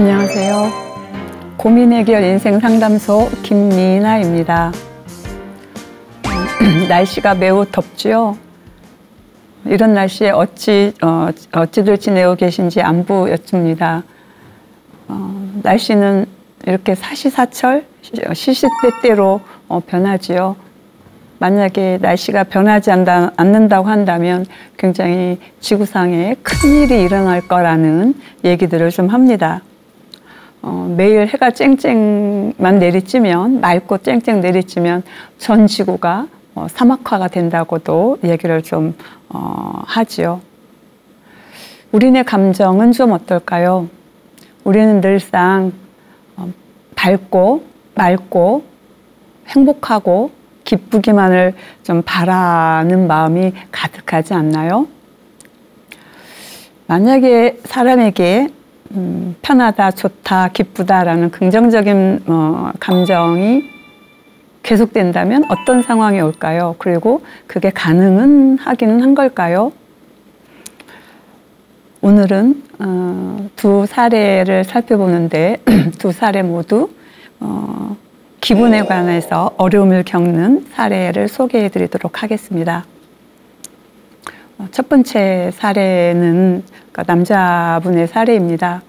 안녕하세요. 고민 해결 인생 상담소 김미나입니다. 날씨가 매우 덥지요. 이런 날씨에 어찌들 지내고 계신지 안부 여쭙니다. 날씨는 이렇게 사시사철, 시시때때로 변하지요. 만약에 날씨가 변하지 않는다고 한다면 굉장히 지구상에 큰일이 일어날 거라는 얘기들을 좀 합니다. 매일 해가 쨍쨍만 내리쬐면, 맑고 쨍쨍 내리쬐면 전 지구가 사막화가 된다고도 얘기를 좀 하지요. 우리네 감정은 좀 어떨까요? 우리는 늘상 밝고 맑고 행복하고 기쁘기만을 좀 바라는 마음이 가득하지 않나요? 만약에 사람에게 편하다, 좋다, 기쁘다라는 긍정적인 감정이 계속된다면 어떤 상황이 올까요? 그리고 그게 가능은 하기는 한 걸까요? 오늘은 두 사례를 살펴보는데 두 사례 모두 기분에 관해서 어려움을 겪는 사례를 소개해 드리도록 하겠습니다. 첫 번째 사례는 남자분의 사례입니다.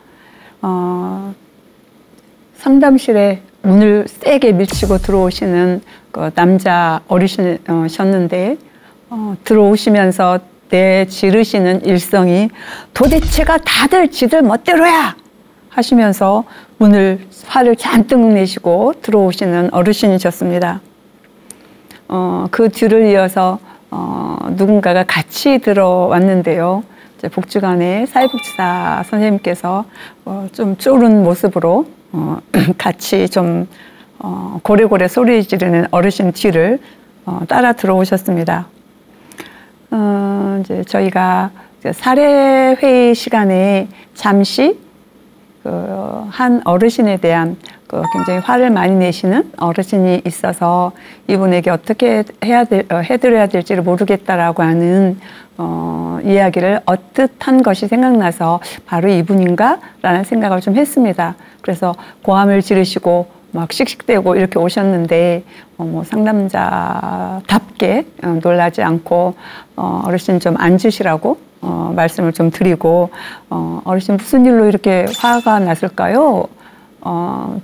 상담실에 문을 세게 밀치고 들어오시는 남자 어르신이셨는데 들어오시면서 내지르시는 일성이 도대체가 다들 지들 멋대로야! 하시면서 화를 잔뜩 내시고 들어오시는 어르신이셨습니다. 그 뒤를 이어서 누군가가 같이 들어왔는데요. 이제 복지관의 사회복지사 선생님께서 좀 쫄은 모습으로 같이 좀 고래고래 소리 지르는 어르신 뒤를 따라 들어오셨습니다. 이제 저희가 사례 회의 시간에 잠시 한 어르신에 대한 굉장히 화를 많이 내시는 어르신이 있어서 이분에게 어떻게 해드려야 될지를 모르겠다라고 하는 이야기를 언뜻한 것이 생각나서 바로 이분인가? 라는 생각을 좀 했습니다. 그래서 고함을 지르시고 막 씩씩대고 이렇게 오셨는데 상담자답게 놀라지 않고 어르신 좀 앉으시라고 말씀을 좀 드리고 어르신 무슨 일로 이렇게 화가 났을까요?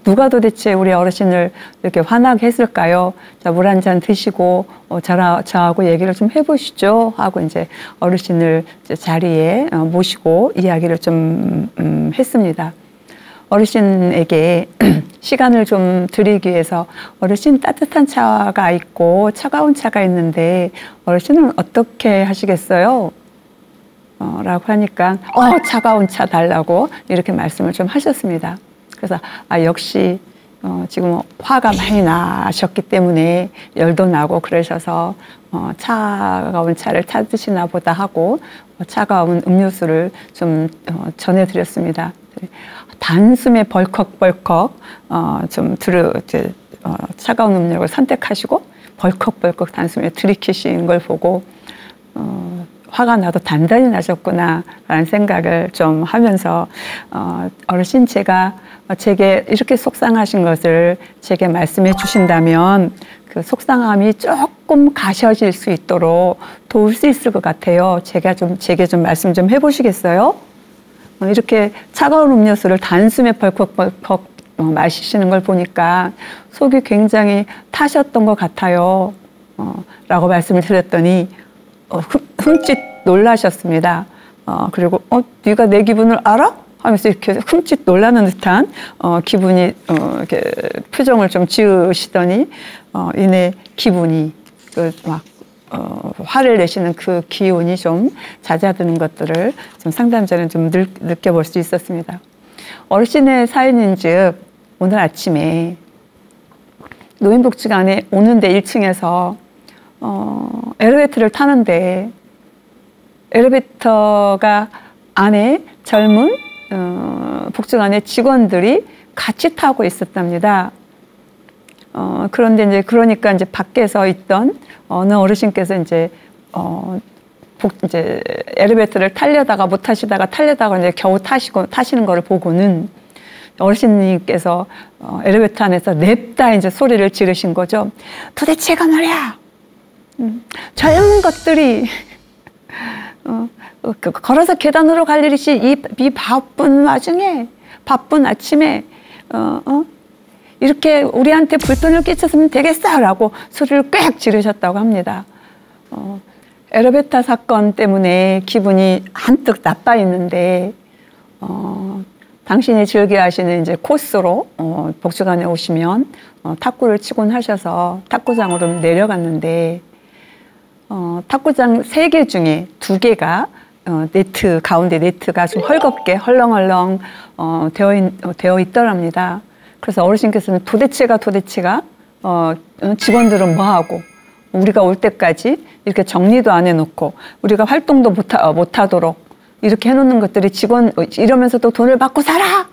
누가 도대체 우리 어르신을 이렇게 화나게 했을까요? 자, 물 한 잔 드시고 저하고 얘기를 좀 해보시죠 하고 이제 어르신을 이제 자리에 모시고 이야기를 좀 했습니다. 어르신에게 시간을 좀 드리기 위해서 어르신 따뜻한 차가 있고 차가운 차가 있는데 어르신은 어떻게 하시겠어요? 라고 하니까 차가운 차 달라고 이렇게 말씀을 좀 하셨습니다. 그래서 역시 지금 화가 많이 나셨기 때문에 열도 나고 그러셔서 차가운 차를 찾으시나 보다 하고 차가운 음료수를 좀 전해드렸습니다. 단숨에 벌컥벌컥 차가운 음료를 선택하시고 벌컥벌컥 단숨에 들이키신 걸 보고 화가 나도 단단히 나셨구나 라는 생각을 좀 하면서 어르신 제게 이렇게 속상하신 것을 제게 말씀해 주신다면 그 속상함이 조금 가셔질 수 있도록 도울 수 있을 것 같아요. 제게 좀 말씀 좀 해보시겠어요? 이렇게 차가운 음료수를 단숨에 벌컥벌컥 마시시는 걸 보니까 속이 굉장히 타셨던 것 같아요. 라고 말씀을 드렸더니 흠칫 놀라셨습니다. 그리고 네가 내 기분을 알아? 하면서 이렇게 흠칫 놀라는 듯한 기분이 이렇게 표정을 좀 지으시더니 이내 기분이 화를 내시는 그 기운이 좀 잦아드는 것들을 좀 상담자는 좀 느껴볼 수 있었습니다. 어르신의 사연인즉 오늘 아침에 노인복지관에 오는데 1층에서 엘리베이터를 타는데 엘리베이터가 안에 젊은 복지관의 직원들이 같이 타고 있었답니다. 그런데 그러니까 밖에서 있던 어느 어르신께서 이제 엘리베이터를 타려다가 못 타시다가 타려다가 이제 겨우 타시는 거를 보고는 어르신님께서 엘리베이터 안에서 냅다 이제 소리를 지르신 거죠. 도대체가 말이야. 저런 것들이 걸어서 계단으로 갈 일이지 이 바쁜 와중에 바쁜 아침에 이렇게 우리한테 불편을 끼쳤으면 되겠어라고 소리를 꽥 지르셨다고 합니다. 엘리베이터 사건 때문에 기분이 한뜩 나빠 있는데 당신이 즐겨하시는 이제 코스로 복지관에 오시면 탁구를 치곤 하셔서 탁구장으로 내려갔는데 탁구장 3개 중에 2개가 네트 가운데 네트가 좀 헐겁게 헐렁헐렁 되어 있더랍니다. 그래서 어르신께서는 도대체가 직원들은 뭐 하고 우리가 올 때까지 이렇게 정리도 안 해놓고 우리가 활동도 못하도록 이렇게 해놓는 것들이 직원 이러면서도 돈을 받고 살아!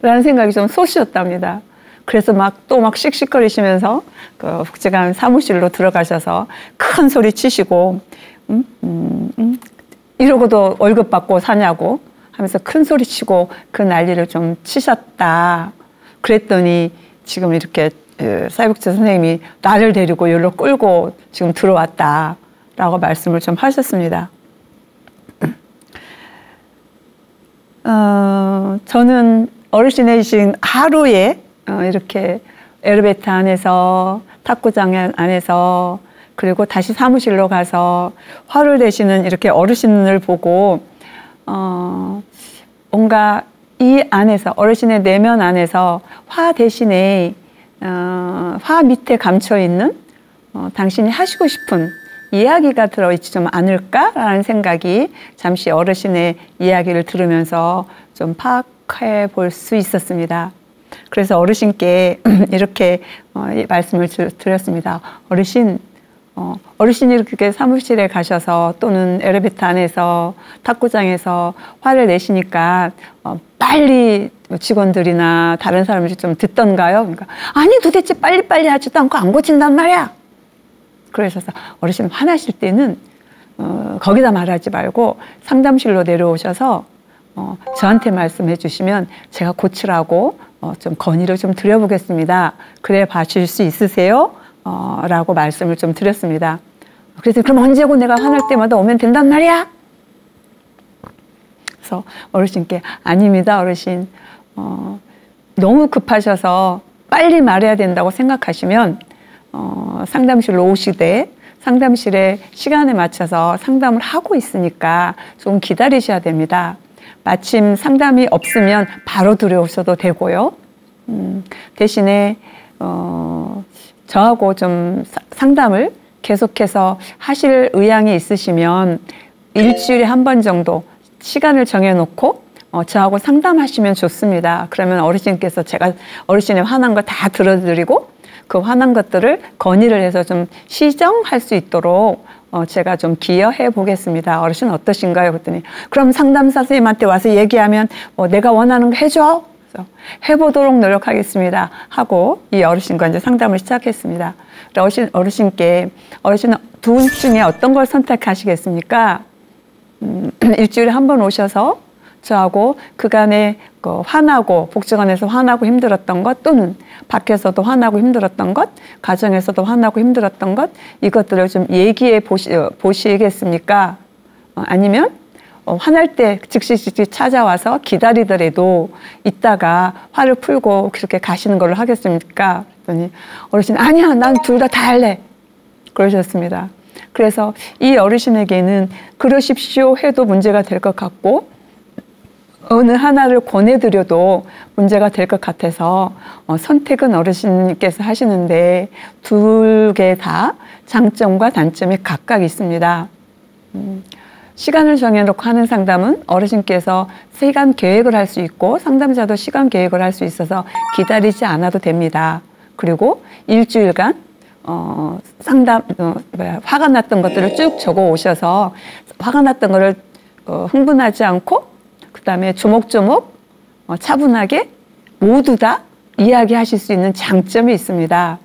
라는 생각이 좀 쏘시셨답니다. 그래서 또 씩씩거리시면서 그 복지관 사무실로 들어가셔서 큰 소리 치시고 이러고도 월급 받고 사냐고 하면서 큰 소리 치고 그 난리를 좀 치셨다. 그랬더니 지금 이렇게 사회복지 선생님이 나를 데리고 여기로 끌고 지금 들어왔다라고 말씀을 좀 하셨습니다. 저는 어르신이신 하루에 이렇게 엘리베이터 안에서 탁구장 안에서 그리고 다시 사무실로 가서 화를 내시는 이렇게 어르신을 보고 뭔가 이 안에서 어르신의 내면 안에서 화 대신에 화 밑에 감춰 있는 당신이 하시고 싶은 이야기가 들어있지 좀 않을까라는 생각이 잠시 어르신의 이야기를 들으면서 좀 파악해 볼 수 있었습니다. 그래서 어르신께 이렇게 말씀을 드렸습니다. 어르신이 이렇게 사무실에 가셔서 또는 엘리베이터 안에서 탁구장에서 화를 내시니까 빨리 직원들이나 다른 사람들이 좀 듣던가요? 그러니까 아니 도대체 빨리빨리 하지도 않고 안 고친단 말이야. 그러셔서 어르신 화나실 때는 거기다 말하지 말고 상담실로 내려오셔서 저한테 말씀해 주시면 제가 고치라고 좀 건의를 좀 드려보겠습니다. 그래 봐주실 수 있으세요? 라고 말씀을 좀 드렸습니다. 그래서 그럼 언제고 내가 화날 때마다 오면 된단 말이야? 그래서 어르신께 아닙니다 어르신. 너무 급하셔서 빨리 말해야 된다고 생각하시면 상담실로 오시되 상담실에 시간에 맞춰서 상담을 하고 있으니까 좀 기다리셔야 됩니다. 마침 상담이 없으면 바로 들어오셔도 되고요. 대신에 저하고 좀 상담을 계속해서 하실 의향이 있으시면 일주일에 한 번 정도 시간을 정해놓고 저하고 상담하시면 좋습니다. 그러면 어르신께서 제가 어르신의 화난 거 다 들어드리고 그 화난 것들을 건의를 해서 좀 시정할 수 있도록 제가 좀 기여해 보겠습니다. 어르신 어떠신가요? 그랬더니 그럼 상담사 선생님한테 와서 얘기하면 내가 원하는 거 해줘. 그래서 해보도록 노력하겠습니다. 하고 이 어르신과 이제 상담을 시작했습니다. 어르신께 어르신은 둘 중에 어떤 걸 선택하시겠습니까? 일주일에 한 번 오셔서 저하고 그간에 화나고 복지관에서 화나고 힘들었던 것 또는 밖에서도 화나고 힘들었던 것 가정에서도 화나고 힘들었던 것 이것들을 좀 얘기해 보시겠습니까? 아니면 화날 때 즉시 찾아와서 기다리더라도 이따가 화를 풀고 그렇게 가시는 걸로 하겠습니까? 그랬더니 어르신 아니야 난 둘 다 할래 그러셨습니다. 그래서 이 어르신에게는 그러십시오 해도 문제가 될 것 같고 어느 하나를 권해드려도 문제가 될 것 같아서 선택은 어르신께서 하시는데 둘 개 다 장점과 단점이 각각 있습니다. 시간을 정해놓고 하는 상담은 어르신께서 시간 계획을 할 수 있고 상담자도 시간 계획을 할 수 있어서 기다리지 않아도 됩니다. 그리고 일주일간 상담 화가 났던 것들을 쭉 적어 오셔서 화가 났던 거를 흥분하지 않고 그다음에 조목조목 차분하게 모두 다 이야기하실 수 있는 장점이 있습니다.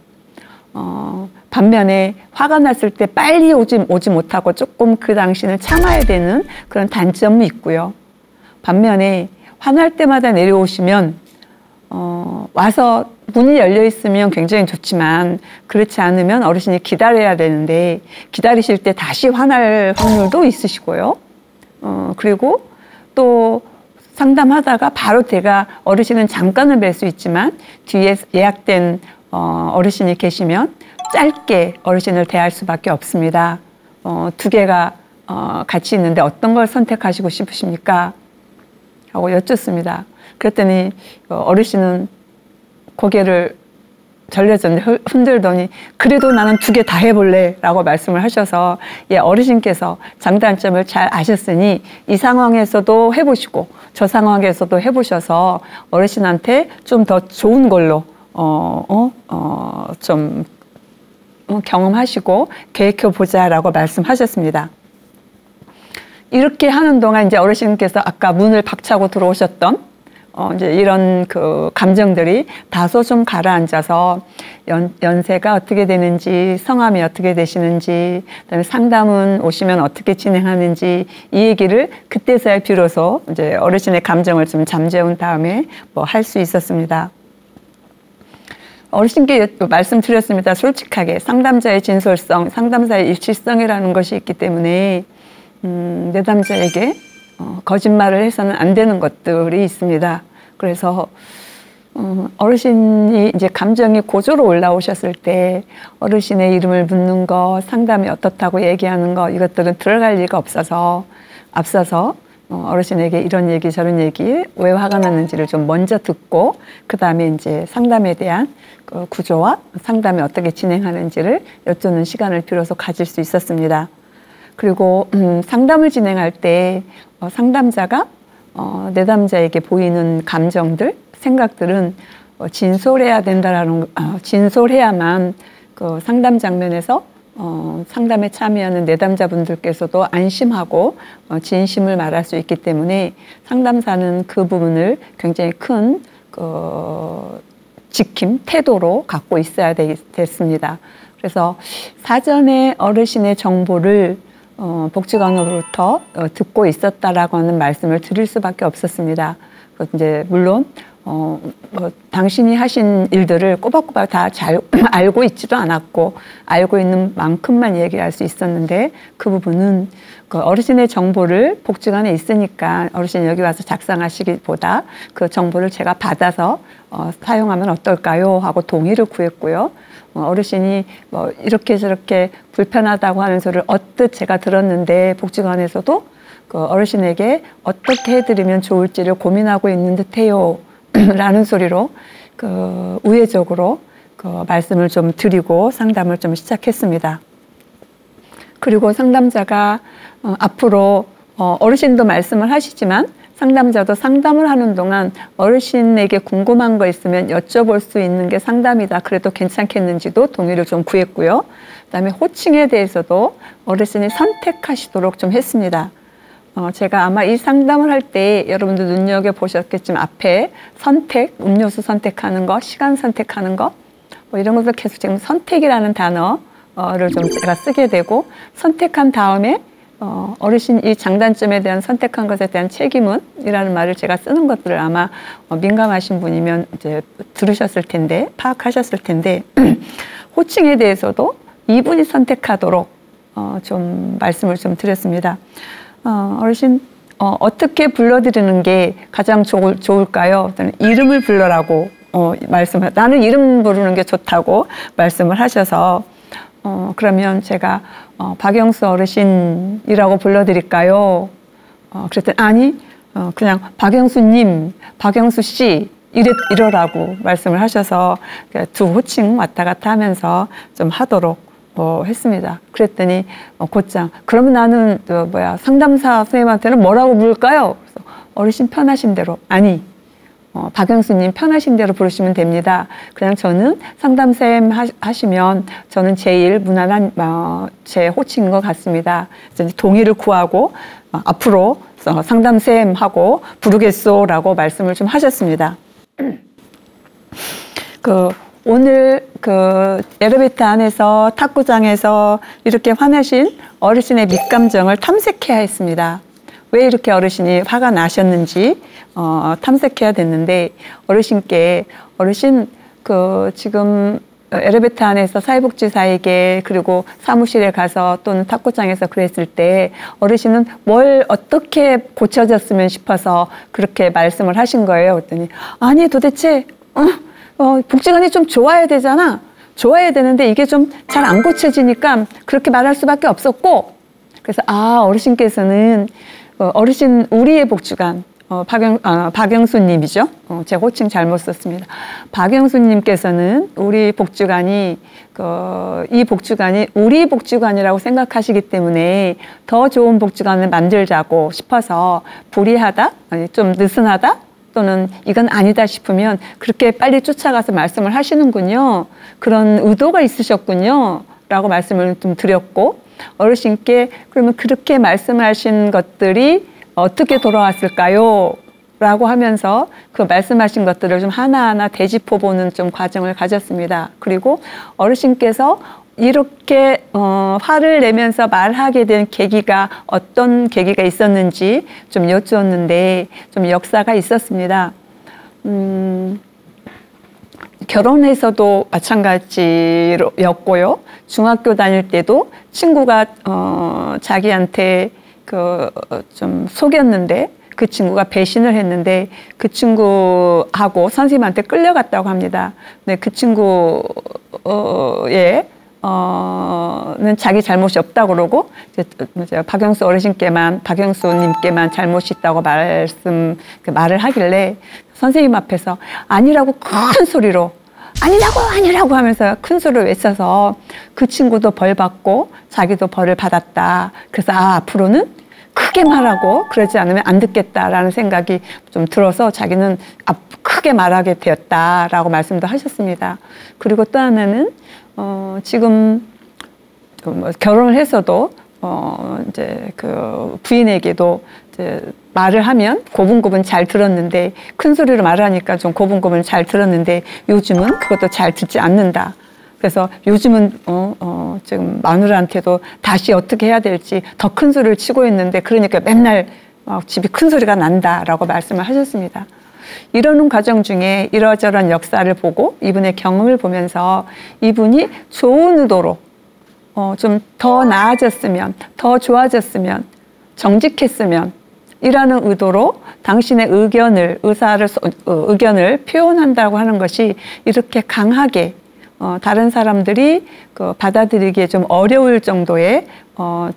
반면에 화가 났을 때 빨리 오지 못하고 조금 그 당시는 참아야 되는 그런 단점이 있고요. 반면에 화날 때마다 내려오시면 와서 문이 열려 있으면 굉장히 좋지만 그렇지 않으면 어르신이 기다려야 되는데 기다리실 때 다시 화날 확률도 있으시고요. 그리고 또 상담하다가 바로 제가 어르신은 잠깐은 뵐 수 있지만 뒤에 예약된 어르신이 계시면 짧게 어르신을 대할 수밖에 없습니다. 두 개가 같이 있는데 어떤 걸 선택하시고 싶으십니까? 하고 여쭙습니다. 그랬더니 어르신은 고개를 절레절레 흔들더니 그래도 나는 두 개 다 해볼래 라고 말씀을 하셔서 예, 어르신께서 장단점을 잘 아셨으니 이 상황에서도 해보시고 저 상황에서도 해보셔서 어르신한테 좀 더 좋은 걸로 좀 경험하시고 계획해보자라고 말씀하셨습니다. 이렇게 하는 동안 이제 어르신께서 아까 문을 박차고 들어오셨던 이제 이런 그 감정들이 다소 좀 가라앉아서 연세가 어떻게 되는지, 성함이 어떻게 되시는지, 그다음에 상담은 오시면 어떻게 진행하는지 이 얘기를 그때서야 비로소 이제 어르신의 감정을 좀 잠재운 다음에 뭐 할 수 있었습니다. 어르신께 말씀드렸습니다. 솔직하게 상담자의 진솔성, 상담사의 일치성이라는 것이 있기 때문에 내담자에게 거짓말을 해서는 안 되는 것들이 있습니다. 그래서 어르신이 이제 감정이 고조로 올라오셨을 때 어르신의 이름을 묻는 거, 상담이 어떻다고 얘기하는 거 이것들은 들어갈 리가 없어서 앞서서 어르신에게 이런 얘기 저런 얘기 왜 화가 났는지를 좀 먼저 듣고 그 다음에 이제 상담에 대한 그 구조와 상담이 어떻게 진행하는지를 여쭙는 시간을 비로소 가질 수 있었습니다. 그리고 상담을 진행할 때 상담자가 내담자에게 보이는 감정들, 생각들은 진솔해야 된다라는 진솔해야만 그 상담 장면에서 상담에 참여하는 내담자분들께서도 안심하고 진심을 말할 수 있기 때문에 상담사는 그 부분을 굉장히 큰 지킴, 태도로 갖고 있어야 됐습니다. 그래서 사전에 어르신의 정보를 복지관으로부터 듣고 있었다라고 하는 말씀을 드릴 수밖에 없었습니다. 이제 물론 당신이 하신 일들을 꼬박꼬박 다 잘 알고 있지도 않았고 알고 있는 만큼만 얘기할 수 있었는데 그 부분은 그 어르신의 정보를 복지관에 있으니까 어르신이 여기 와서 작성하시기보다 그 정보를 제가 받아서 사용하면 어떨까요? 하고 동의를 구했고요. 어르신이 뭐 이렇게 저렇게 불편하다고 하는 소리를 언뜻 제가 들었는데 복지관에서도 그 어르신에게 어떻게 해드리면 좋을지를 고민하고 있는 듯해요. 라는 소리로 그 우회적으로 그 말씀을 좀 드리고 상담을 좀 시작했습니다. 그리고 상담자가 앞으로 어르신도 말씀을 하시지만 상담자도 상담을 하는 동안 어르신에게 궁금한 거 있으면 여쭤볼 수 있는 게 상담이다. 그래도 괜찮겠는지도 동의를 좀 구했고요. 그다음에 호칭에 대해서도 어르신이 선택하시도록 좀 했습니다. 제가 아마 이 상담을 할 때 여러분들 눈여겨보셨겠지만 앞에 선택, 음료수 선택하는 거, 시간 선택하는 거 뭐 이런 것들 계속 지금 선택이라는 단어를 좀 제가 쓰게 되고 선택한 다음에 어르신 이 장단점에 대한 선택한 것에 대한 책임은 이라는 말을 제가 쓰는 것들을 아마 민감하신 분이면 이제 들으셨을 텐데 파악하셨을 텐데 호칭에 대해서도 이분이 선택하도록 좀 말씀을 좀 드렸습니다. 어르신 어떻게 불러드리는 게 가장 좋을까요? 저는 이름을 불러라고 나는 이름 부르는 게 좋다고 말씀을 하셔서 그러면 제가 박영수 어르신이라고 불러드릴까요? 그랬더니 아니 그냥 박영수님, 박영수 씨 이러라고 말씀을 하셔서 두 호칭 왔다 갔다 하면서 좀 하도록 했습니다. 그랬더니 곧장 그러면 나는 상담사 선생님한테는 뭐라고 부를까요? 그래서 어르신 편하신 대로 아니 박영수님 편하신 대로 부르시면 됩니다. 그냥 저는 상담쌤 하시면 저는 제일 무난한 제 호칭인 것 같습니다. 그래서 동의를 구하고 앞으로 상담쌤 하고 부르겠소라고 말씀을 좀 하셨습니다. 오늘 에레베이터 안에서 탁구장에서 이렇게 화내신 어르신의 밑감정을 탐색해야 했습니다. 왜 이렇게 어르신이 화가 나셨는지 탐색해야 됐는데 어르신께 어르신 지금 엘리베이터 안에서 사회복지사에게 그리고 사무실에 가서 또는 탁구장에서 그랬을 때 어르신은 뭘 어떻게 고쳐졌으면 싶어서 그렇게 말씀을 하신 거예요. 그랬더니 아니 도대체 복지관이 좀 좋아야 되잖아. 좋아야 되는데 이게 좀 잘 안 고쳐지니까 그렇게 말할 수밖에 없었고 그래서 어르신께서는 어르신 우리의 복지관 박영수님이죠. 제가 호칭 잘못 썼습니다. 박영수님께서는 우리 복지관이 이 복지관이 우리 복지관이라고 생각하시기 때문에 더 좋은 복지관을 만들자고 싶어서 불이하다, 좀 느슨하다, 또는 이건 아니다 싶으면 그렇게 빨리 쫓아가서 말씀을 하시는군요. 그런 의도가 있으셨군요. 라고 말씀을 좀 드렸고 어르신께 그러면 그렇게 말씀하신 것들이 어떻게 돌아왔을까요? 라고 하면서 그 말씀하신 것들을 좀 하나하나 되짚어보는 좀 과정을 가졌습니다. 그리고 어르신께서 이렇게 화를 내면서 말하게 된 계기가 어떤 계기가 있었는지 좀 여쭈었는데 좀 역사가 있었습니다. 결혼해서도 마찬가지였고요. 중학교 다닐 때도 친구가 자기한테 좀 속였는데 그 친구가 배신을 했는데 그 친구하고 선생님한테 끌려갔다고 합니다. 네, 그 친구의 는 자기 잘못이 없다고 그러고 박영수님께만 잘못이 있다고 말을 하길래 선생님 앞에서 아니라고 큰 소리로 아니라고 하면서 큰 소리를 외쳐서 그 친구도 벌 받고 자기도 벌을 받았다. 그래서 앞으로는 크게 말하고 그러지 않으면 안 듣겠다라는 생각이 좀 들어서 자기는 크게 말하게 되었다라고 말씀도 하셨습니다. 그리고 또 하나는 지금 결혼을 해서도 이제 그 부인에게도 이제 말을 하면 고분고분 잘 들었는데 큰 소리로 말을 하니까 좀 고분고분 잘 들었는데 요즘은 그것도 잘 듣지 않는다. 그래서 요즘은 지금 마누라한테도 다시 어떻게 해야 될지 더 큰 소리를 치고 있는데 그러니까 맨날 집이 큰 소리가 난다라고 말씀을 하셨습니다. 이러는 과정 중에 이러저런 역사를 보고 이분의 경험을 보면서 이분이 좋은 의도로 좀 더 나아졌으면, 더 좋아졌으면, 정직했으면 이라는 의도로 당신의 의견을 표현한다고 하는 것이 이렇게 강하게 다른 사람들이 받아들이기에 좀 어려울 정도의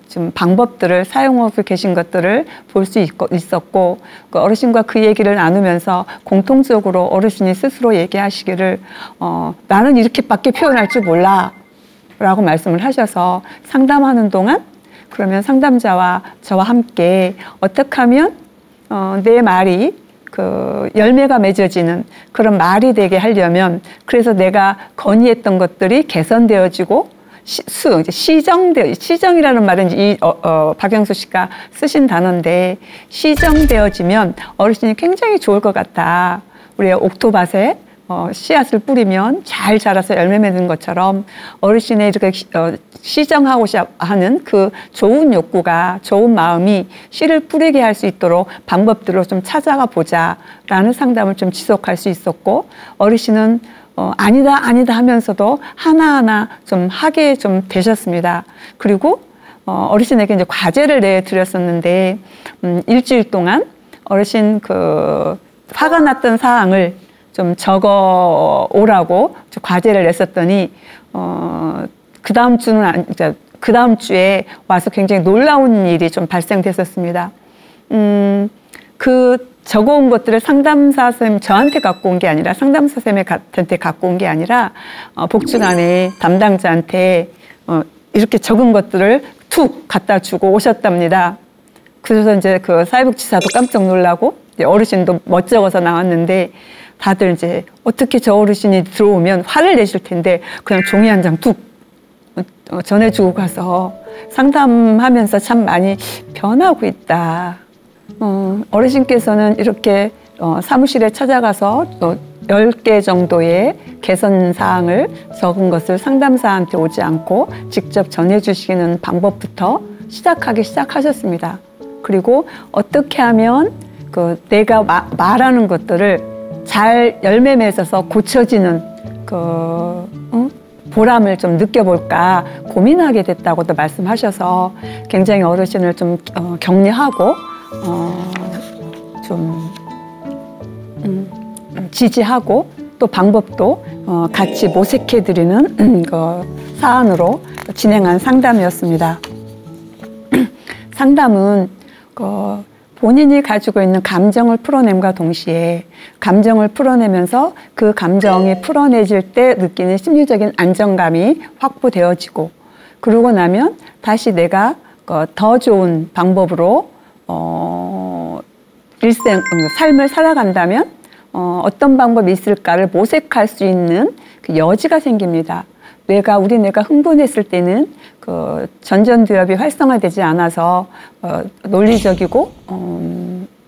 좀 방법들을 사용하고 계신 것들을 볼 수 있었고 어르신과 그 얘기를 나누면서 공통적으로 어르신이 스스로 얘기하시기를 나는 이렇게밖에 표현할 줄 몰라 라고 말씀을 하셔서 상담하는 동안 그러면 상담자와 저와 함께 어떻게 하면 내 말이 열매가 맺어지는 그런 말이 되게 하려면 그래서 내가 건의했던 것들이 개선되어지고 시정이라는 말은 박영수 씨가 쓰신 단어인데 시정되어지면 어르신이 굉장히 좋을 것 같다. 우리 옥토밭에 씨앗을 뿌리면 잘 자라서 열매 맺는 것처럼 어르신의 이렇게 시정하고자 하는 그 좋은 욕구가 좋은 마음이 씨를 뿌리게 할 수 있도록 방법들을 좀 찾아가 보자라는 상담을 좀 지속할 수 있었고 어르신은 아니다 하면서도 하나하나 좀 하게 좀 되셨습니다. 그리고 어르신에게 이제 과제를 내드렸었는데 일주일 동안 어르신 화가 났던 사항을 좀 적어 오라고 과제를 냈었더니 그 다음 주에 와서 굉장히 놀라운 일이 좀 발생됐었습니다. 그 적어온 것들을 상담사 선생님 저한테 갖고 온 게 아니라 상담사 선생님한테 갖고 온 게 아니라 복지관의 담당자한테 이렇게 적은 것들을 툭 갖다 주고 오셨답니다. 그래서 이제 그 사회복지사도 깜짝 놀라고 어르신도 멋쩍어서 나왔는데 다들 이제 어떻게 저 어르신이 들어오면 화를 내실 텐데 그냥 종이 한 장 툭 전해주고 가서 상담하면서 참 많이 변하고 있다. 어르신께서는 이렇게 사무실에 찾아가서 10개 정도의 개선 사항을 적은 것을 상담사한테 오지 않고 직접 전해주시는 방법부터 시작하셨습니다. 그리고 어떻게 하면 그 내가 말하는 것들을 잘 열매 맺어서 고쳐지는 보람을 좀 느껴볼까 고민하게 됐다고도 말씀하셔서 굉장히 어르신을 좀 격려하고 좀 지지하고 또 방법도 같이 모색해드리는 사안으로 진행한 상담이었습니다. 상담은 본인이 가지고 있는 감정을 풀어냄과 동시에 감정을 풀어내면서 그 감정이 풀어내질 때 느끼는 심리적인 안정감이 확보되어지고 그러고 나면 다시 내가 더 좋은 방법으로 삶을 살아간다면 어떤 방법이 있을까를 모색할 수 있는 그 여지가 생깁니다. 우리 뇌가 흥분했을 때는 그 전전두엽이 활성화되지 않아서 논리적이고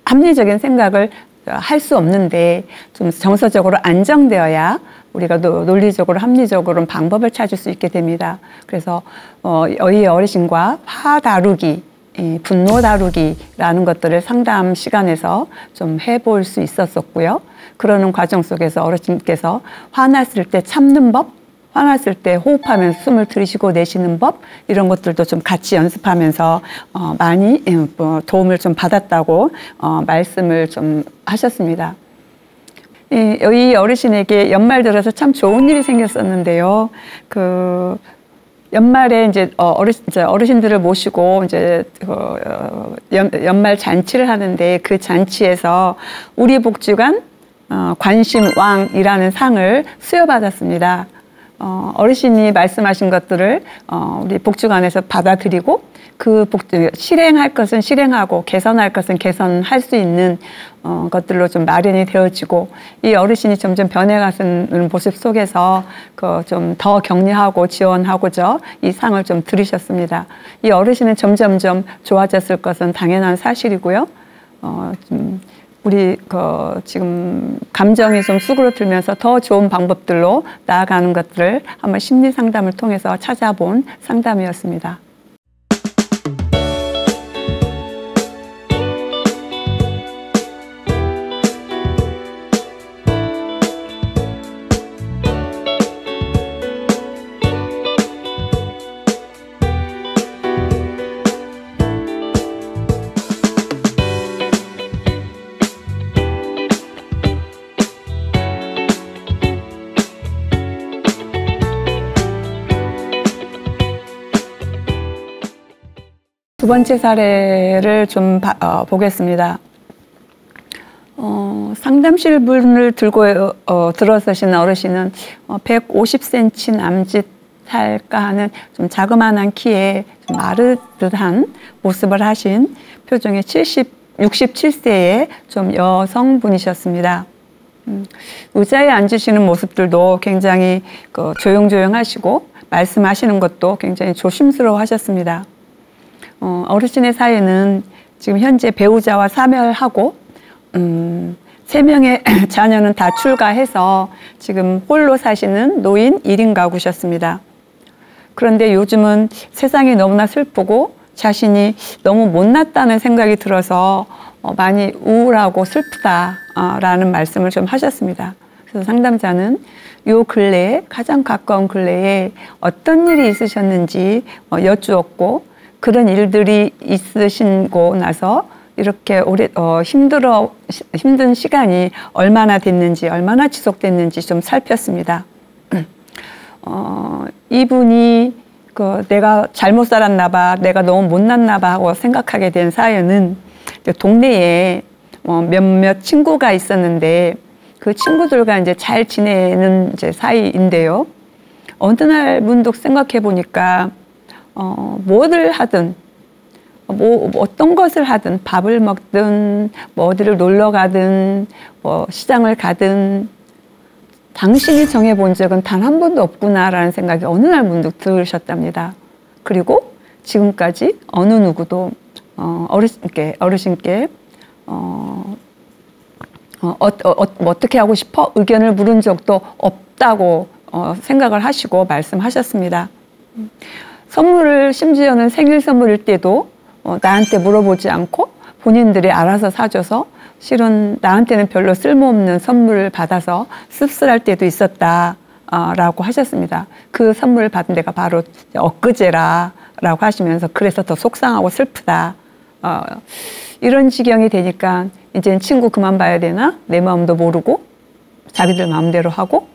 합리적인 생각을 할 수 없는데 좀 정서적으로 안정되어야 우리가 논리적으로 합리적으로 방법을 찾을 수 있게 됩니다. 그래서 이 어르신과 화 다루기, 분노 다루기라는 것들을 상담 시간에서 좀 해볼 수 있었었고요. 그러는 과정 속에서 어르신께서 화났을 때 참는 법, 화났을 때 호흡하면서 숨을 들이쉬고 내쉬는 법 이런 것들도 좀 같이 연습하면서 많이 도움을 좀 받았다고 말씀을 좀 하셨습니다. 이 어르신에게 연말 들어서 참 좋은 일이 생겼었는데요. 연말에 이제 어르신들을 모시고 이제 연말 잔치를 하는데 그 잔치에서 우리 복지관 관심왕이라는 상을 수여받았습니다. 어르신이 말씀하신 것들을 우리 복지관에서 받아들이고 실행할 것은 실행하고 개선할 것은 개선할 수 있는 것들로 좀 마련이 되어지고 이 어르신이 점점 변해가는 모습 속에서 좀 더 격려하고 지원하고자 이 상을 좀 들으셨습니다. 이 어르신은 점점점 좋아졌을 것은 당연한 사실이고요. 우리 지금 감정이 좀 수그러들면서 더 좋은 방법들로 나아가는 것들을 한번 심리 상담을 통해서 찾아본 상담이었습니다. 두 번째 사례를 좀 보겠습니다. 상담실 문을 들어서신 어르신은 150cm 남짓할까 하는 좀 자그마한 키에 좀 마르듯한 모습을 하신 표정의 67세의 좀 여성분이셨습니다. 의자에 앉으시는 모습들도 굉장히 조용조용하시고 말씀하시는 것도 굉장히 조심스러워 하셨습니다. 어르신의 사연은 지금 현재 배우자와 사별하고 3명의 자녀는 다 출가해서 지금 홀로 사시는 노인 1인 가구셨습니다. 그런데 요즘은 세상이 너무나 슬프고 자신이 너무 못났다는 생각이 들어서 많이 우울하고 슬프다라는 말씀을 좀 하셨습니다. 그래서 상담자는 요 근래에 가장 가까운 근래에 어떤 일이 있으셨는지 여쭈었고 그런 일들이 있으시고 나서 이렇게 힘든 시간이 얼마나 됐는지, 얼마나 지속됐는지 좀 살폈습니다. 이분이 내가 잘못 살았나 봐, 내가 너무 못났나 봐 하고 생각하게 된 사연은 동네에 몇몇 친구가 있었는데 그 친구들과 이제 잘 지내는 이제 사이인데요. 어느 날 문득 생각해 보니까 뭐를 하든 어떤 것을 하든 밥을 먹든 어디를 놀러 가든 시장을 가든 당신이 정해본 적은 단 한 번도 없구나라는 생각이 어느 날 문득 들으셨답니다. 그리고 지금까지 어느 누구도 어르신께 어떻게 하고 싶어? 의견을 물은 적도 없다고 생각을 하시고 말씀하셨습니다. 심지어는 생일 선물일 때도 나한테 물어보지 않고 본인들이 알아서 사줘서 실은 나한테는 별로 쓸모없는 선물을 받아서 씁쓸할 때도 있었다. 라고 하셨습니다. 그 선물을 받은 데가 바로 엊그제라 라고 하시면서 그래서 더 속상하고 슬프다. 이런 지경이 되니까 이제는 친구 그만 봐야 되나? 내 마음도 모르고 자기들 마음대로 하고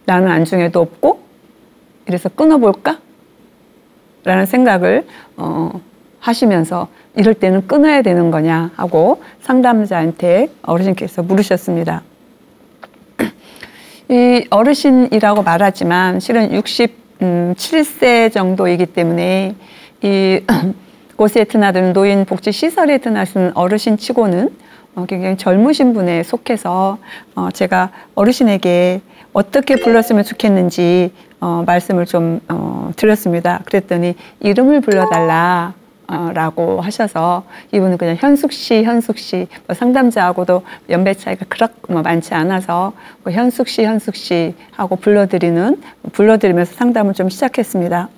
나는 안중에도 없고 이래서 끊어볼까? 라는 생각을 하시면서 이럴 때는 끊어야 되는 거냐 하고 상담자한테 어르신께서 물으셨습니다. 이 어르신이라고 말하지만 실은 67세 정도이기 때문에 이 곳에 드나드는 노인복지시설에 드나드는 어르신치고는 굉장히 젊으신 분에 속해서 제가 어르신에게 어떻게 불렀으면 좋겠는지 말씀을 좀 드렸습니다. 그랬더니 이름을 불러달라. 라고 하셔서 이분은 그냥 현숙 씨 상담자하고도 연배 차이가 그렇게 많지 않아서 현숙 씨 하고 불러드리면서 상담을 좀 시작했습니다.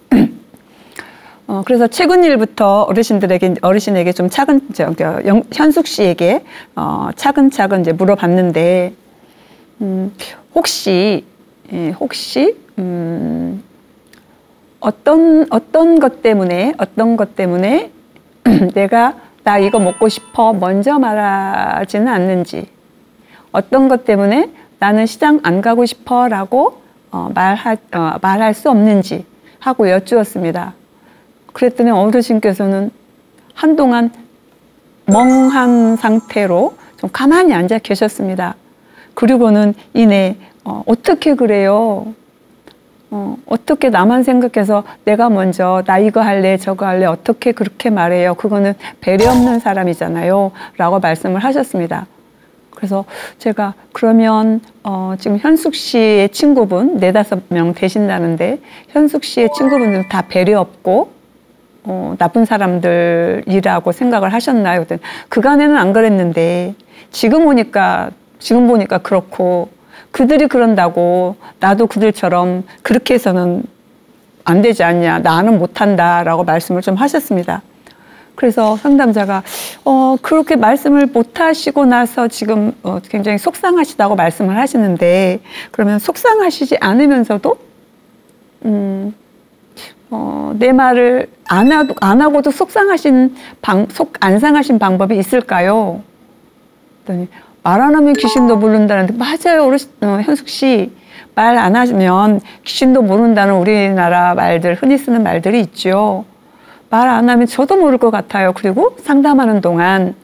그래서 최근 일부터 어르신에게 좀 현숙 씨에게 차근차근 이제 물어봤는데 혹시 어떤 것 때문에 내가 나 이거 먹고 싶어 먼저 말하지는 않는지, 어떤 것 때문에 나는 시장 안 가고 싶어 라고 말할 수 없는지 하고 여쭈었습니다. 그랬더니 어르신께서는 한동안 멍한 상태로 좀 가만히 앉아 계셨습니다. 그리고는 이내 어떻게 그래요? 어떻게 나만 생각해서 내가 먼저 나 이거 할래 저거 할래 어떻게 그렇게 말해요? 그거는 배려 없는 사람이잖아요 라고 말씀을 하셨습니다. 그래서 제가 그러면 지금 현숙 씨의 친구분 4-5명 되신다는데 현숙 씨의 친구분들은 다 배려 없고 나쁜 사람들이라고 생각을 하셨나요? 그간에는 안 그랬는데 지금 보니까 그렇고 그들이 그런다고 나도 그들처럼 그렇게 해서는 안 되지 않냐, 나는 못한다 라고 말씀을 좀 하셨습니다. 그래서 상담자가 그렇게 말씀을 못하시고 나서 지금 굉장히 속상하시다고 말씀을 하시는데 그러면 속상하시지 않으면서도 내 말을 안 하고도 안 상하신 방법이 있을까요? 그랬더니 말 안 하면 귀신도 모른다는데 맞아요, 현숙 씨. 말 안 하면 귀신도 모른다는 우리나라 말들, 흔히 쓰는 말들이 있죠. 말 안 하면 저도 모를 것 같아요. 그리고 상담하는 동안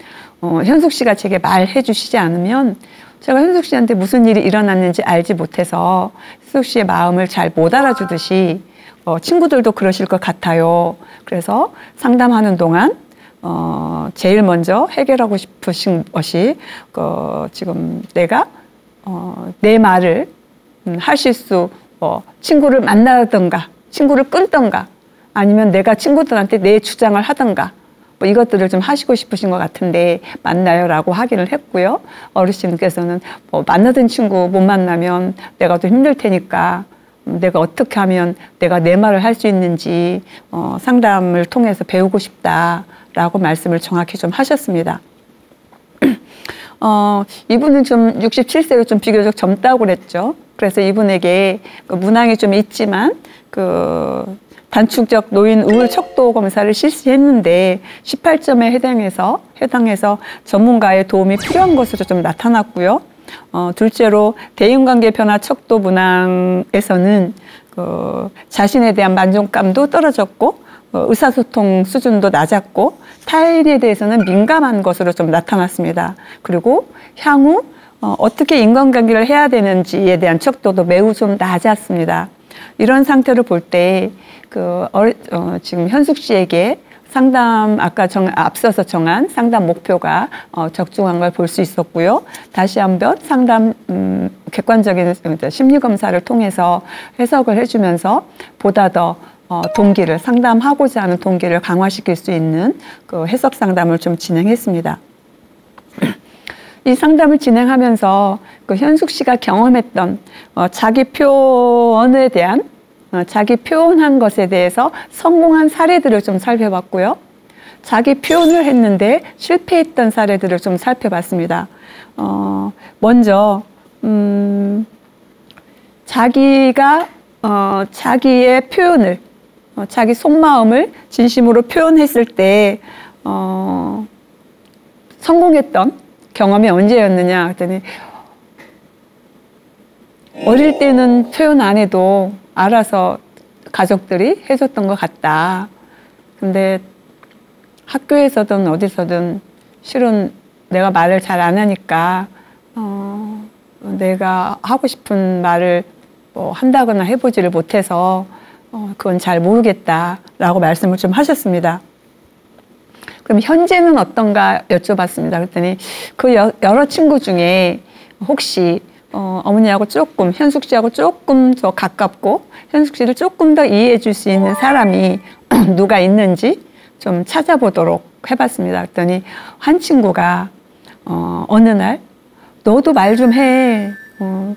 현숙 씨가 제게 말해 주시지 않으면 제가 현숙 씨한테 무슨 일이 일어났는지 알지 못해서 현숙 씨의 마음을 잘 못 알아주듯이 친구들도 그러실 것 같아요. 그래서 상담하는 동안 제일 먼저 해결하고 싶으신 것이 지금 내가 내 말을 하실 수 친구를 만나든가 친구를 끊든가 아니면 내가 친구들한테 내 주장을 하든가 이것들을 좀 하시고 싶으신 것 같은데 맞나요? 라고 하기를 했고요. 어르신께서는 만나던 친구 못 만나면 내가 더 힘들 테니까 내가 어떻게 하면 내가 내 말을 할 수 있는지 상담을 통해서 배우고 싶다라고 말씀을 정확히 좀 하셨습니다. 이분은 좀 67세로 좀 비교적 젊다고 그랬죠. 그래서 이분에게 문항이 좀 있지만 단축적 노인 우울 척도 검사를 실시했는데 18점에 해당해서 전문가의 도움이 필요한 것으로 좀 나타났고요. 둘째로 대인관계 변화 척도 문항에서는 자신에 대한 만족감도 떨어졌고 의사소통 수준도 낮았고 타인에 대해서는 민감한 것으로 좀 나타났습니다. 그리고 향후 어떻게 인간관계를 해야 되는지에 대한 척도도 매우 좀 낮았습니다. 이런 상태를 볼 때 지금 현숙 씨에게 상담 앞서서 정한 상담 목표가 적중한 걸 볼 수 있었고요. 다시 한번 상담 객관적인 심리 검사를 통해서 해석을 해주면서 보다 더 상담하고자 하는 동기를 강화시킬 수 있는 해석 상담을 좀 진행했습니다. 이 상담을 진행하면서 현숙 씨가 경험했던 자기 표현에 대한 자기 표현한 것에 대해서 성공한 사례들을 좀 살펴봤고요. 자기 표현을 했는데 실패했던 사례들을 좀 살펴봤습니다. 먼저 자기가 자기의 표현을 자기 속마음을 진심으로 표현했을 때 성공했던 경험이 언제였느냐 했더니 어릴 때는 표현 안 해도 알아서 가족들이 해줬던 것 같다. 근데 학교에서든 어디서든 실은 내가 말을 잘 안 하니까 내가 하고 싶은 말을 뭐 한다거나 해보지를 못해서 그건 잘 모르겠다라고 말씀을 좀 하셨습니다. 그럼 현재는 어떤가 여쭤봤습니다. 그랬더니 그 여러 친구 중에 혹시 어머니하고 조금, 현숙 씨하고 조금 더 가깝고 현숙 씨를 조금 더 이해해 줄 수 있는 사람이 누가 있는지 좀 찾아보도록 해봤습니다. 그랬더니 한 친구가 어느 날 너도 말 좀 해.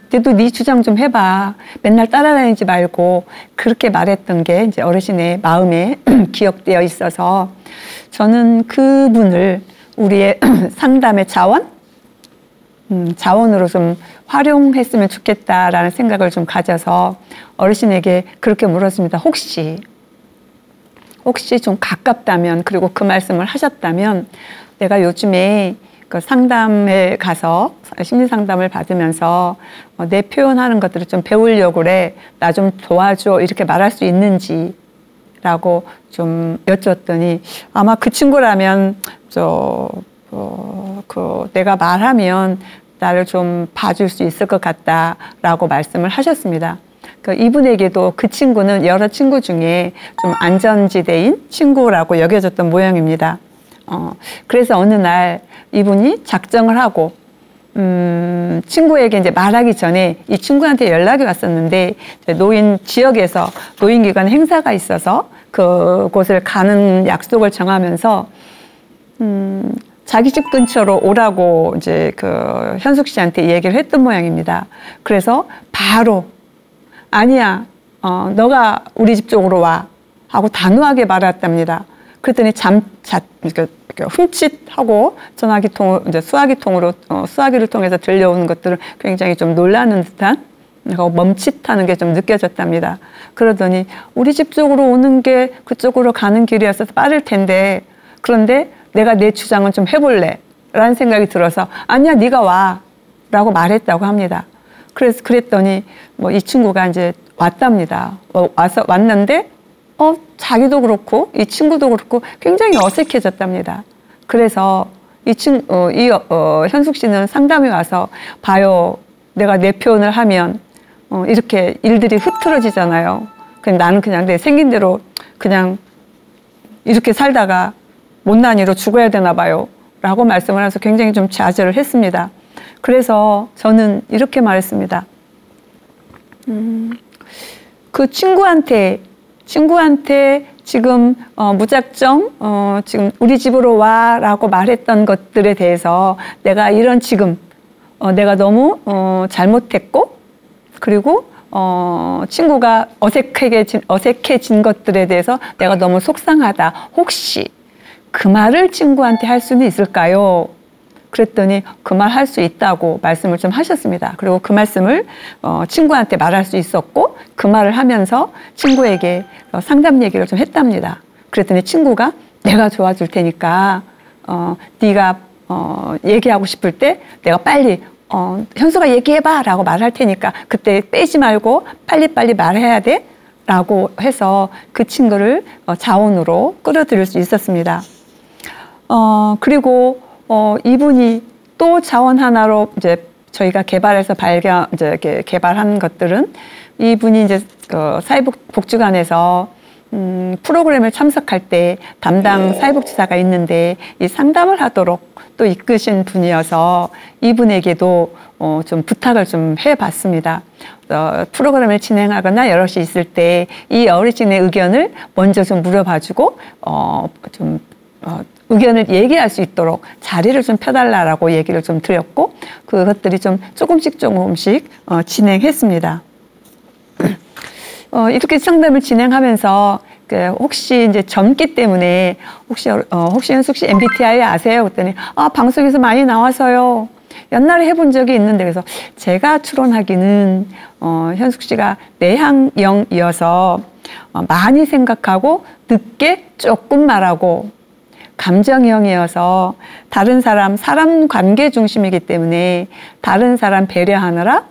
너도 네 주장 좀 해봐. 맨날 따라다니지 말고 그렇게 말했던 게 이제 어르신의 마음에 기억되어 있어서 저는 그분을 우리의 상담의 자원으로 좀 활용했으면 좋겠다라는 생각을 좀 가져서 어르신에게 그렇게 물었습니다. 혹시 좀 가깝다면, 그리고 그 말씀을 하셨다면 내가 요즘에 그 상담에 가서 심리 상담을 받으면서 내 표현하는 것들을 좀 배우려고 그래. 나 좀 도와줘. 이렇게 말할 수 있는지라고 좀 여쭈었더니 아마 그 친구라면 내가 말하면 나를 좀 봐줄 수 있을 것 같다라고 말씀을 하셨습니다. 이분에게도 그 친구는 여러 친구 중에 좀 안전지대인 친구라고 여겨졌던 모양입니다. 그래서 어느 날 이분이 작정을 하고 친구에게 이제 말하기 전에 이 친구한테 연락이 왔었는데 지역에서 노인기관 행사가 있어서 그곳을 가는 약속을 정하면서 자기 집 근처로 오라고 이제 그 현숙 씨한테 얘기를 했던 모양입니다. 그래서 바로 아니야, 너가 우리 집 쪽으로 와 하고 단호하게 말했답니다. 그랬더니 흠칫하고 수화기를 통해서 들려오는 것들을 굉장히 좀 놀라는 듯한 멈칫하는 게 좀 느껴졌답니다. 그러더니 우리 집 쪽으로 오는 게 그쪽으로 가는 길이었어서 빠를 텐데 그런데 내가 내 주장은 좀 해볼래 라는 생각이 들어서 아니야 네가 와 라고 말했다고 합니다. 그랬더니 이 친구가 이제 왔답니다. 왔는데 자기도 그렇고 이 친구도 그렇고 굉장히 어색해졌답니다. 그래서 현숙 씨는 상담에 와서 봐요. 내가 내 표현을 하면 이렇게 일들이 흐트러지잖아요. 나는 그냥 내 생긴 대로 그냥 이렇게 살다가 못난이로 죽어야 되나 봐요. 라고 말씀을 해서 굉장히 좀 좌절을 했습니다. 그래서 저는 이렇게 말했습니다. 그 친구한테 지금 무작정 지금 우리 집으로 와라고 말했던 것들에 대해서 내가 내가 너무 잘못했고 그리고 친구가 어색해진 것들에 대해서 내가 너무 속상하다. 혹시 그 말을 친구한테 할 수는 있을까요? 그랬더니 그 말 할 수 있다고 말씀을 좀 하셨습니다. 그리고 그 말씀을 친구한테 말할 수 있었고 그 말을 하면서 친구에게 상담 얘기를 좀 했답니다. 그랬더니 친구가 내가 도와줄 테니까 네가 얘기하고 싶을 때 내가 빨리 현수가 얘기해봐 라고 말할 테니까 그때 빼지 말고 빨리빨리 말해야 돼 라고 해서 그 친구를 자원으로 끌어들일 수 있었습니다. 그리고 이분이 또 자원 하나로 이제 저희가 개발해서 개발한 것들은 이분이 이제 사회복지관에서 프로그램을 참석할 때 담당 사회복지사가 있는데 이 상담을 하도록 또 이끄신 분이어서 이분에게도 좀 부탁을 좀 해봤습니다. 프로그램을 진행하거나 여럿이 있을 때 이 어르신의 의견을 먼저 좀 물어봐주고 의견을 얘기할 수 있도록 자리를 좀 펴달라고 얘기를 좀 드렸고 그것들이 좀 조금씩 진행했습니다. 이렇게 상담을 진행하면서 혹시 이제 젊기 때문에 혹시 현숙 씨 MBTI 아세요? 그랬더니 방송에서 많이 나와서요. 옛날에 해본 적이 있는데 그래서 제가 추론하기는 현숙 씨가 내향형이어서 많이 생각하고 늦게 조금 말하고 감정형이어서 다른 사람 관계 중심이기 때문에 다른 사람 배려하느라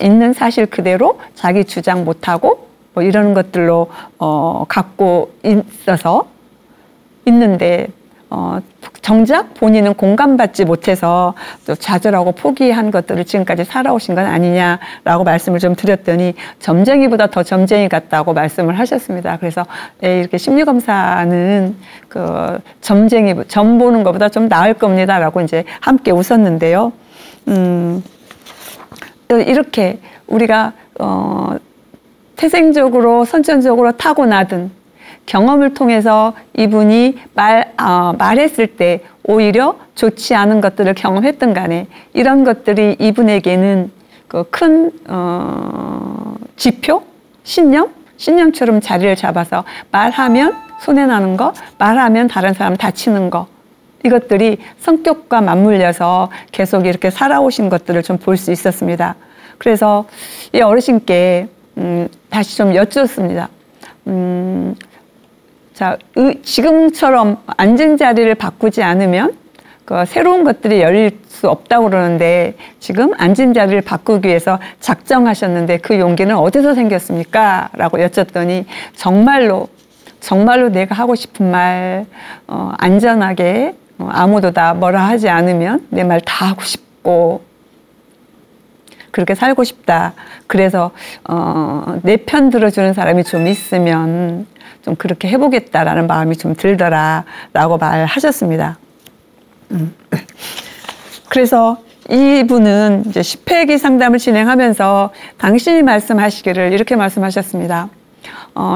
있는 사실 그대로 자기 주장 못하고 뭐 이런 것들로 갖고 있어서 있는데 정작 본인은 공감받지 못해서 또 좌절하고 포기한 것들을 지금까지 살아오신 건 아니냐라고 말씀을 좀 드렸더니 점쟁이보다 더 점쟁이 같다고 말씀을 하셨습니다. 그래서 이렇게 심리검사는 그 점 보는 것보다 좀 나을 겁니다라고 이제 함께 웃었는데요. 이렇게 우리가 태생적으로 선천적으로 타고나든 경험을 통해서 이분이 말했을 때 오히려 좋지 않은 것들을 경험했던 간에 이런 것들이 이분에게는 그 큰 지표, 신념처럼 자리를 잡아서 말하면 손해나는 거, 말하면 다른 사람 다치는 거, 이것들이 성격과 맞물려서 계속 이렇게 살아오신 것들을 좀 볼 수 있었습니다. 그래서 이 어르신께 다시 좀 여쭙습니다. 자, 지금처럼 앉은 자리를 바꾸지 않으면 그 새로운 것들이 열릴 수 없다고 그러는데 지금 앉은 자리를 바꾸기 위해서 작정하셨는데 그 용기는 어디서 생겼습니까? 라고 여쭸더니 정말로 내가 하고 싶은 말 안전하게 아무도 다 뭐라 하지 않으면 내 말 다 하고 싶고 그렇게 살고 싶다. 그래서 내 편 들어주는 사람이 좀 있으면 좀 그렇게 해보겠다라는 마음이 좀 들더라라고 말하셨습니다. 그래서 이분은 이제 10회기 상담을 진행하면서 당신이 말씀하시기를 이렇게 말씀하셨습니다.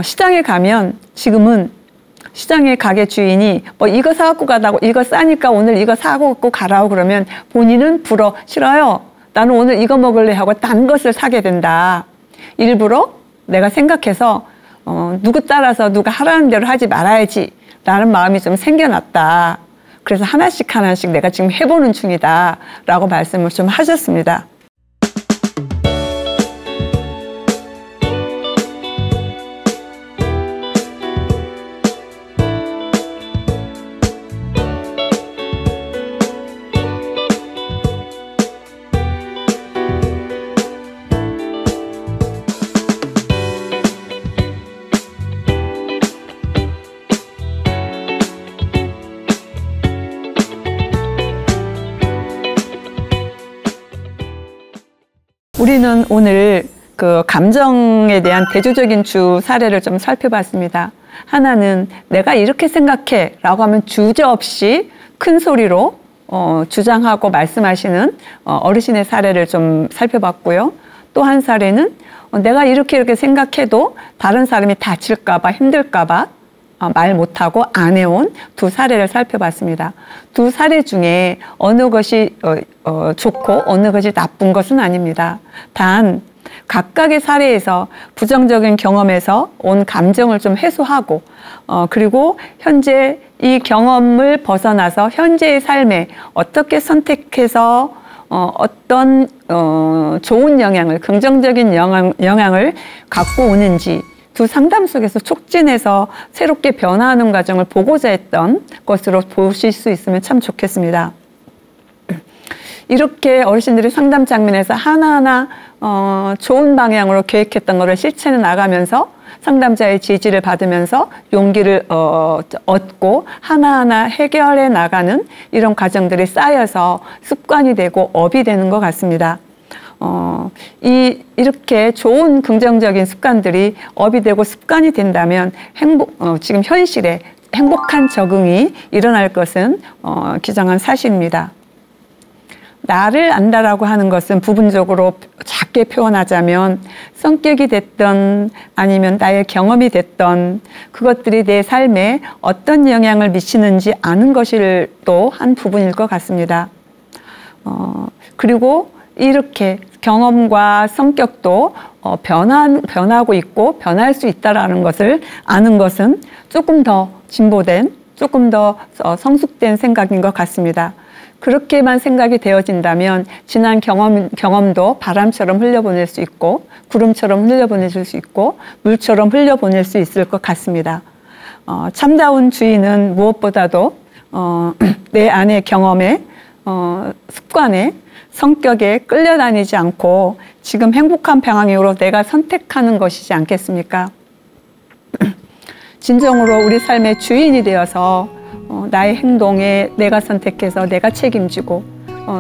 시장에 가면 지금은 시장에 가게 주인이 뭐 이거 사갖고 가라고 이거 싸니까 오늘 이거 사갖고 가라고 그러면 본인은 싫어요. 나는 오늘 이거 먹을래 하고 딴 것을 사게 된다. 일부러 내가 생각해서 누구 따라서 누가 하라는 대로 하지 말아야지 라는 마음이 좀 생겨났다. 그래서 하나씩 내가 지금 해보는 중이다 라고 말씀을 좀 하셨습니다. 우리는 오늘 그 감정에 대한 대조적인 주 사례를 좀 살펴봤습니다. 하나는 내가 이렇게 생각해 라고 하면 주저없이 큰 소리로 주장하고 말씀하시는 어르신의 사례를 좀 살펴봤고요. 또 한 사례는 내가 이렇게 생각해도 다른 사람이 다칠까 봐 힘들까 봐 말 못하고 안 해온 두 사례를 살펴봤습니다. 두 사례 중에 어느 것이 좋고 어느 것이 나쁜 것은 아닙니다. 단 각각의 사례에서 부정적인 경험에서 온 감정을 좀 해소하고 그리고 현재 이 경험을 벗어나서 현재의 삶에 어떻게 선택해서 어떤 좋은 영향을 긍정적인 영향을 갖고 오는지 두 상담 속에서 촉진해서 새롭게 변화하는 과정을 보고자 했던 것으로 보실 수 있으면 참 좋겠습니다. 이렇게 어르신들이 상담 장면에서 하나하나 좋은 방향으로 계획했던 것을 실천해 나가면서 상담자의 지지를 받으면서 용기를 얻고 하나하나 해결해 나가는 이런 과정들이 쌓여서 습관이 되고 업이 되는 것 같습니다. 이렇게 좋은 긍정적인 습관들이 업이 되고 습관이 된다면 지금 현실에 행복한 적응이 일어날 것은 기정한 사실입니다. 나를 안다라고 하는 것은 부분적으로 작게 표현하자면 성격이 됐던 아니면 나의 경험이 됐던 그것들이 내 삶에 어떤 영향을 미치는지 아는 것이 또 한 부분일 것 같습니다. 그리고 이렇게 경험과 성격도 변하고 있고 변할 수 있다라는 것을 아는 것은 조금 더 진보된, 조금 더 성숙된 생각인 것 같습니다. 그렇게만 생각이 되어진다면 지난 경험도 바람처럼 흘려보낼 수 있고 구름처럼 흘려보낼 수 있고 물처럼 흘려보낼 수 있을 것 같습니다. 참다운 주인은 무엇보다도 내 안의 경험에 습관에 성격에 끌려다니지 않고 지금 행복한 방향으로 내가 선택하는 것이지 않겠습니까? 진정으로 우리 삶의 주인이 되어서 나의 행동에 내가 선택해서 내가 책임지고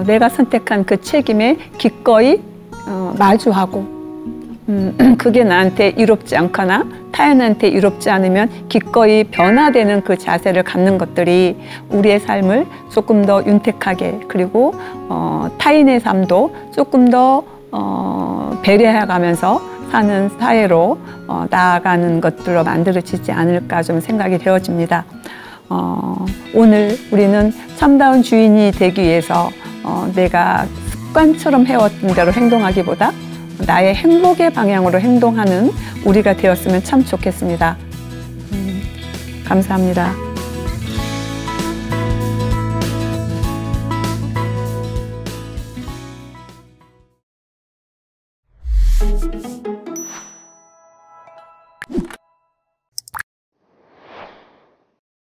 내가 선택한 그 책임에 기꺼이 마주하고 그게 나한테 이롭지 않거나 타인한테 이롭지 않으면 기꺼이 변화되는 그 자세를 갖는 것들이 우리의 삶을 조금 더 윤택하게 그리고 타인의 삶도 조금 더 배려해가면서 사는 사회로 나아가는 것들로 만들어지지 않을까 좀 생각이 되어집니다. 오늘 우리는 참다운 주인이 되기 위해서 내가 습관처럼 해왔던 대로 행동하기보다 나의 행복의 방향으로 행동하는 우리가 되었으면 참 좋겠습니다. 감사합니다.